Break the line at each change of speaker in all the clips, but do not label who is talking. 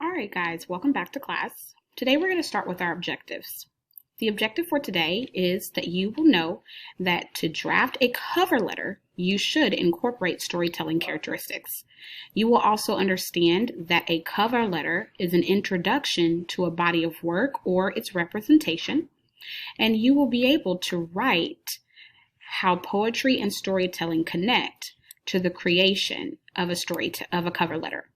All right, guys, welcome back to class. Today we're going to start with our objectives. The objective for today is that you will know that to draft a cover letter, you should incorporate storytelling characteristics. You will also understand that a cover letter is an introduction to a body of work or its representation, and you will be able to write how poetry and storytelling connect to the creation of a cover letter.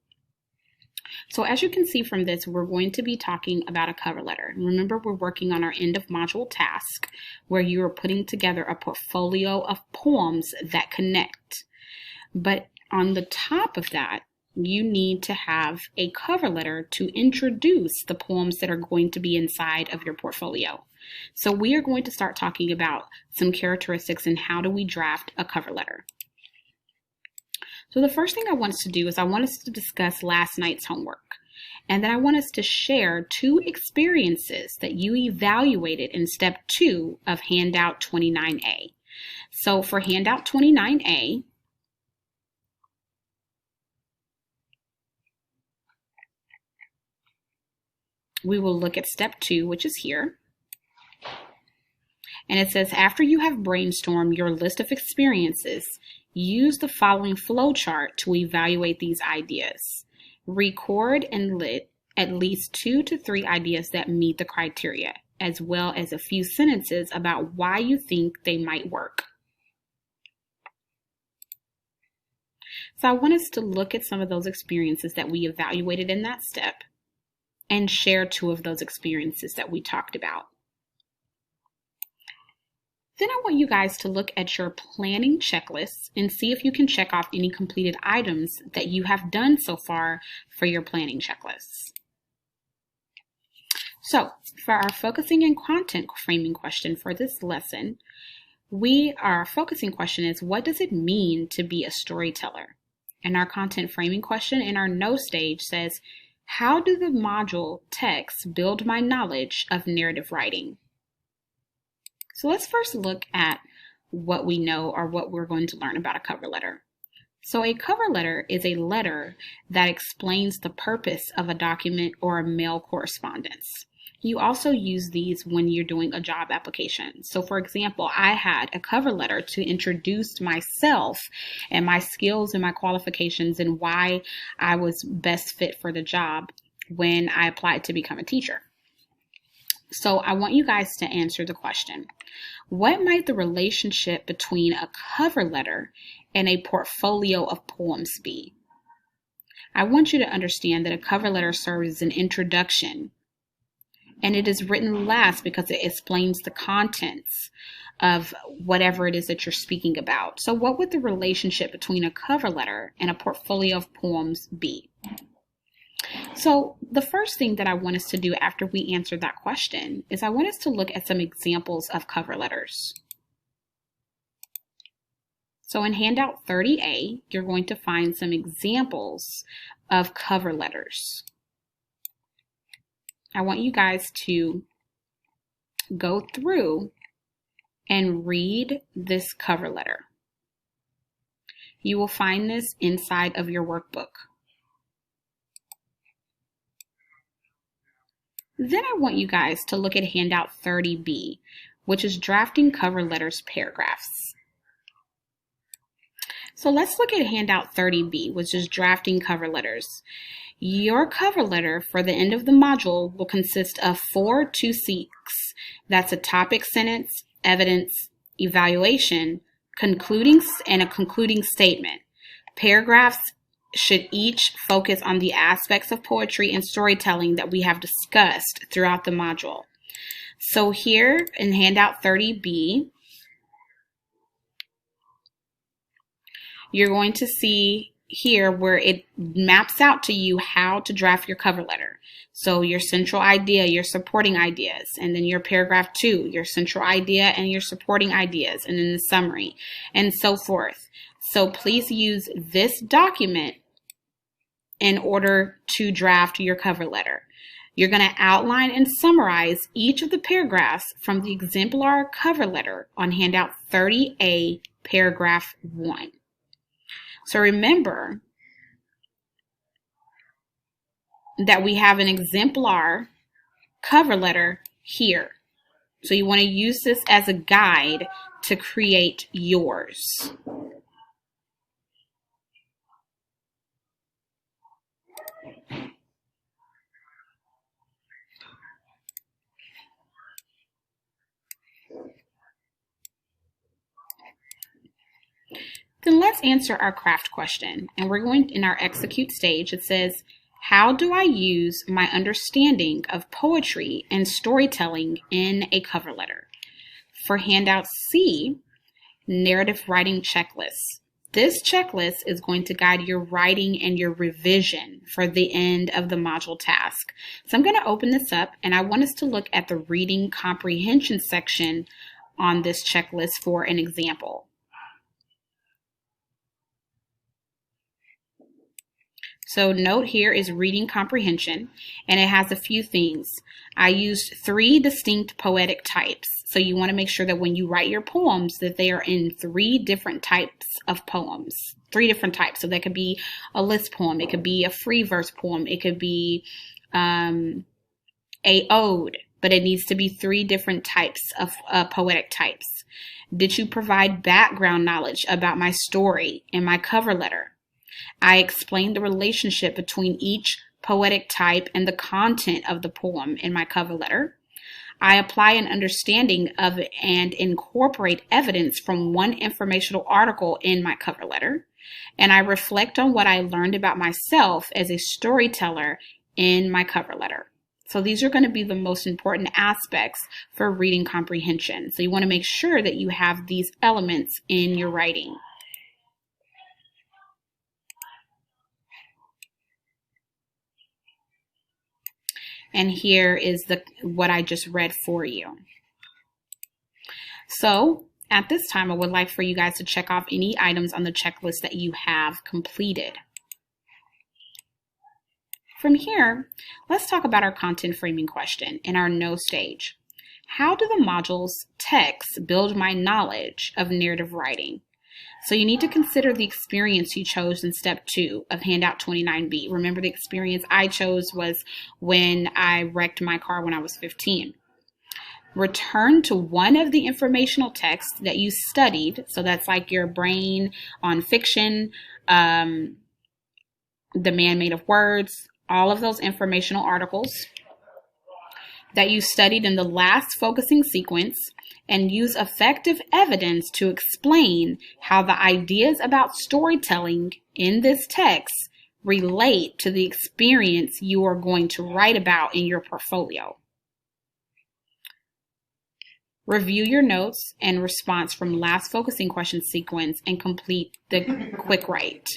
So as you can see from this, we're going to be talking about a cover letter. Remember, we're working on our end of module task where you are putting together a portfolio of poems that connect. But on the top of that, you need to have a cover letter to introduce the poems that are going to be inside of your portfolio. So we are going to start talking about some characteristics and how do we draft a cover letter. So the first thing I want us to do is I want us to discuss last night's homework. And then I want us to share 2 experiences that you evaluated in step 2 of handout 29A. So for handout 29A, we will look at step 2, which is here. And it says, after you have brainstormed your list of experiences, use the following flowchart to evaluate these ideas. Record and list at least 2 to 3 ideas that meet the criteria, as well as a few sentences about why you think they might work. So I want us to look at some of those experiences that we evaluated in that step and share 2 of those experiences that we talked about. Then I want you guys to look at your planning checklist and see if you can check off any completed items that you have done so far for your planning checklist. So for our focusing and content framing question for this lesson, our focusing question is, what does it mean to be a storyteller? And our content framing question in our know stage says, how do the module texts build my knowledge of narrative writing? So let's first look at what we know or what we're going to learn about a cover letter. So a cover letter is a letter that explains the purpose of a document or a mail correspondence. You also use these when you're doing a job application. So for example, I had a cover letter to introduce myself and my skills and my qualifications and why I was best fit for the job when I applied to become a teacher. So I want you guys to answer the question, what might the relationship between a cover letter and a portfolio of poems be? I want you to understand that a cover letter serves as an introduction, and it is written last because it explains the contents of whatever it is that you're speaking about. So what would the relationship between a cover letter and a portfolio of poems be? So the first thing that I want us to do after we answer that question is I want us to look at some examples of cover letters. So in handout 30A, you're going to find some examples of cover letters. I want you guys to go through and read this cover letter. You will find this inside of your workbook. Then I want you guys to look at handout 30B, which is drafting cover letters paragraphs. So let's look at handout 30B, which is drafting cover letters. Your cover letter for the end of the module will consist of 4 2-6. That's a topic sentence, evidence, evaluation, and a concluding statement. Paragraphs should each focus on the aspects of poetry and storytelling that we have discussed throughout the module. So here in handout 30B, you're going to see here where it maps out to you how to draft your cover letter. So your central idea, your supporting ideas, and then your paragraph 2, your central idea and your supporting ideas, and then the summary, and so forth. So please use this document in order to draft your cover letter. You're going to outline and summarize each of the paragraphs from the exemplar cover letter on handout 30A, paragraph 1. So remember that we have an exemplar cover letter here. So you want to use this as a guide to create yours. Then let's answer our craft question. And we're going in our execute stage. It says, how do I use my understanding of poetry and storytelling in a cover letter? For handout C, narrative writing checklist. This checklist is going to guide your writing and your revision for the end of the module task. So I'm going to open this up, and I want us to look at the reading comprehension section on this checklist for an example. So note here is reading comprehension, and it has a few things. I used 3 distinct poetic types. So you want to make sure that when you write your poems that they are in 3 different types of poems. 3 different types. So that could be a list poem. It could be a free verse poem. It could be a ode, but it needs to be 3 different types of poetic types. Did you provide background knowledge about my story in my cover letter? I explained the relationship between each poetic type and the content of the poem in my cover letter. I apply an understanding of and incorporate evidence from one informational article in my cover letter. And I reflect on what I learned about myself as a storyteller in my cover letter. So these are going to be the most important aspects for reading comprehension. So you want to make sure that you have these elements in your writing. And here is what I just read for you. So at this time, I would like for you guys to check off any items on the checklist that you have completed. From here, let's talk about our content framing question in our know stage. How do the module's texts build my knowledge of narrative writing? So you need to consider the experience you chose in step 2 of handout 29B. Remember, the experience I chose was when I wrecked my car when I was 15. Return to one of the informational texts that you studied. So that's like your brain on fiction, The Man Made of Words, all of those informational articles that you studied in the last focusing sequence, and use effective evidence to explain how the ideas about storytelling in this text relate to the experience you are going to write about in your portfolio. Review your notes and response from last focusing question sequence and complete the quick write.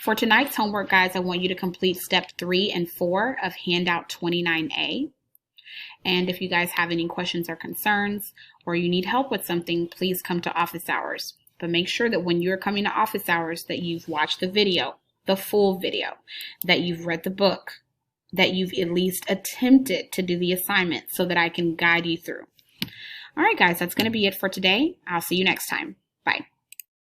For tonight's homework, guys, I want you to complete step 3 and 4 of handout 29A. And if you guys have any questions or concerns, or you need help with something, please come to office hours. But make sure that when you're coming to office hours that you've watched the video, the full video, that you've read the book, that you've at least attempted to do the assignment so that I can guide you through. All right, guys, that's going to be it for today. I'll see you next time. Bye.